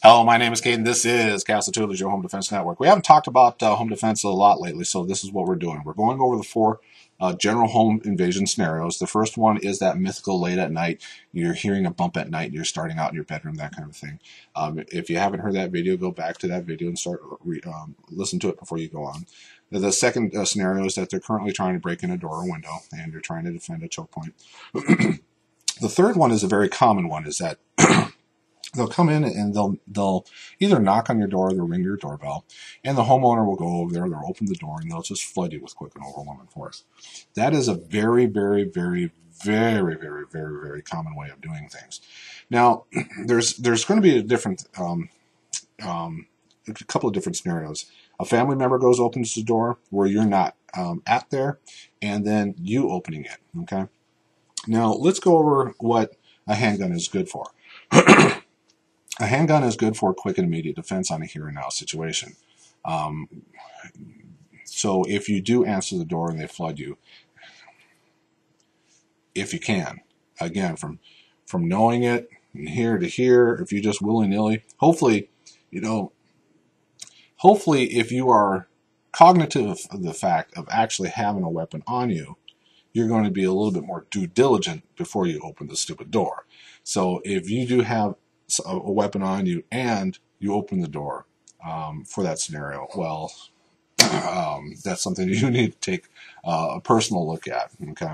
Hello, my name is Caden. This is Castle Tutelage, your home defense network. We haven't talked about home defense a lot lately, so this is what we're doing. We're going over the four general home invasion scenarios. The first one is that mythical late at night. You're hearing a bump at night, and you're starting out in your bedroom, that kind of thing. If you haven't heard that video, go back to that video and listen to it before you go on. The second scenario is that they're currently trying to break in a door or window, and you're trying to defend a choke point. The third one is a very common one, is that they'll come in and they'll either knock on your door or they'll ring your doorbell, and the homeowner will go over there, they'll open the door, and they'll just flood you with quick and overwhelming force. That is a very, very, very, very, very, very, very common way of doing things. Now, there's going to be a couple of different scenarios. A family member opens the door where you're not at there, and then you opening it. Okay. Now let's go over what a handgun is good for. A handgun is good for quick and immediate defense on a here and now situation. So if you do answer the door and they flood you, if you can, again, from knowing it and here to here, if you just willy-nilly, hopefully if you are cognitive of the fact of actually having a weapon on you, you're going to be a little bit more due diligent before you open the stupid door. So if you do have a weapon on you and you open the door for that scenario, well, that's something you need to take a personal look at. Okay,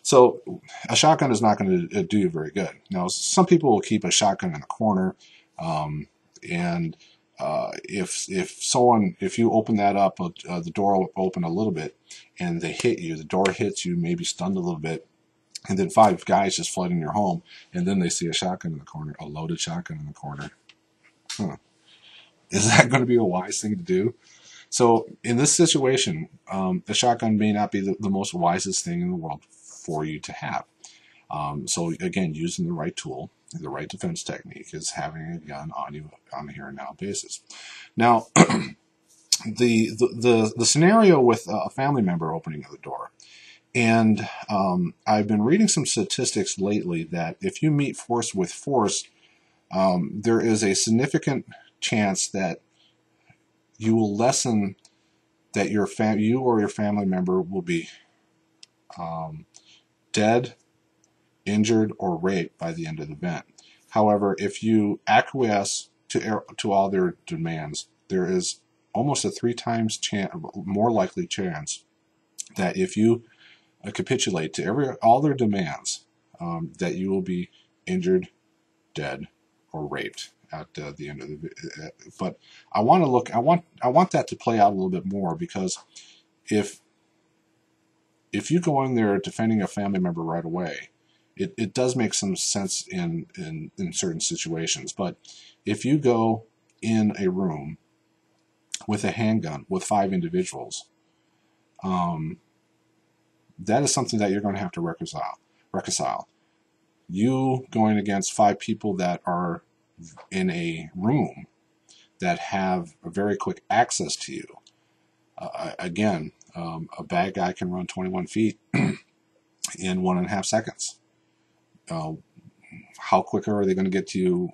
so a shotgun is not going to do you very good. Now, some people will keep a shotgun in a corner, and if you open that up, the door will open a little bit, and they hit you. The door hits you, maybe stunned a little bit. And then 5 guys just flood in your home, and then they see a shotgun in the corner, a loaded shotgun in the corner. Is that going to be a wise thing to do? So in this situation, a shotgun may not be the most wisest thing in the world for you to have. So again, using the right tool, the right defense technique is having a gun on you on a here and now basis. Now, the scenario with a family member opening the door. And I've been reading some statistics lately that if you meet force with force, there is a significant chance that you will lessen that you or your family member will be dead, injured, or raped by the end of the event. However, if you acquiesce to all their demands, there is almost a 3 times more likely chance that if you capitulate to all their demands, that you will be injured, dead, or raped at the end of the. But I want that to play out a little bit more, because if you go in there defending a family member right away, it does make some sense in certain situations. But if you go in a room with a handgun with 5 individuals, that is something that you're going to have to reconcile. You going against 5 people that are in a room that have a very quick access to you. Again, a bad guy can run 21 feet in 1.5 seconds. How quicker are they going to get to you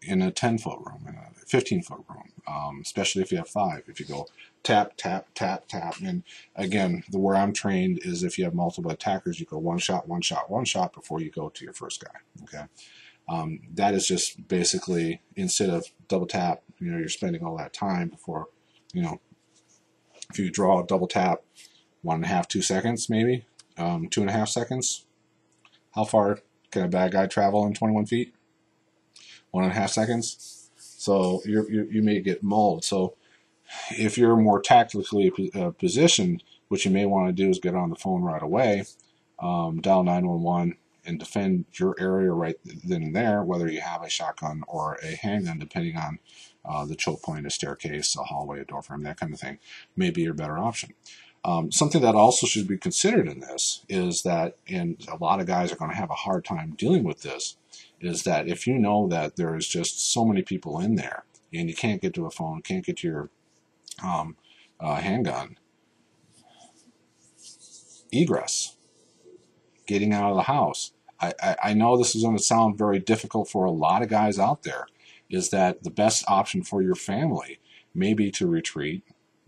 in a 10-foot room, in a 15-foot room, especially if you have 5? If you go tap, tap, tap, tap, and again, where I'm trained is if you have multiple attackers, you go one shot, one shot, one shot before you go to your first guy. Okay, that is just basically, instead of double tap, you're spending all that time before, if you draw a double tap, 1.5, 2 seconds, maybe 2.5 seconds. How far can a bad guy travel in 21 feet? 1.5 seconds. So you may get mauled. So if you're more tactically positioned, what you may want to do is get on the phone right away, dial 911, and defend your area right then and there, whether you have a shotgun or a handgun, depending on the choke point, a staircase, a hallway, a door frame, that kind of thing, may be your better option. Something that also should be considered in this is that, and a lot of guys are going to have a hard time dealing with this, is that if you know that there is just so many people in there and you can't get to a phone, can't get to your handgun, egress, getting out of the house. I know this is going to sound very difficult for a lot of guys out there, is that the best option for your family may be to retreat,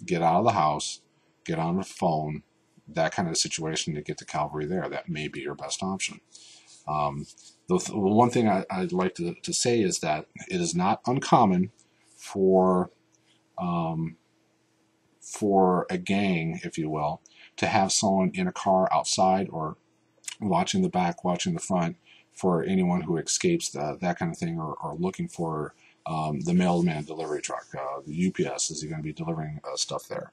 get out of the house, get on the phone, that kind of situation, to get the cavalry there. That may be your best option. The one thing I'd like to say is that it is not uncommon for a gang, if you will, to have someone in a car outside or watching the back, watching the front, for anyone who escapes that kind of thing, or looking for the mailman delivery truck, the UPS. Is he going to be delivering stuff there?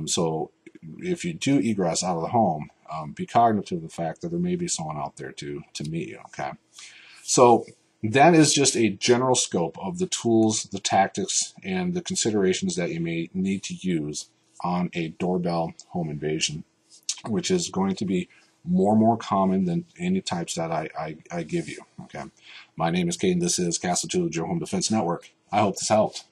So if you do egress out of the home, be cognizant of the fact that there may be someone out there to meet you. Okay, so that is just a general scope of the tools, the tactics, and the considerations that you may need to use on a doorbell home invasion, which is going to be more common than any types that I give you. Okay, my name is Kate, and this is Castle Tutelage, your home defense network. I hope this helped.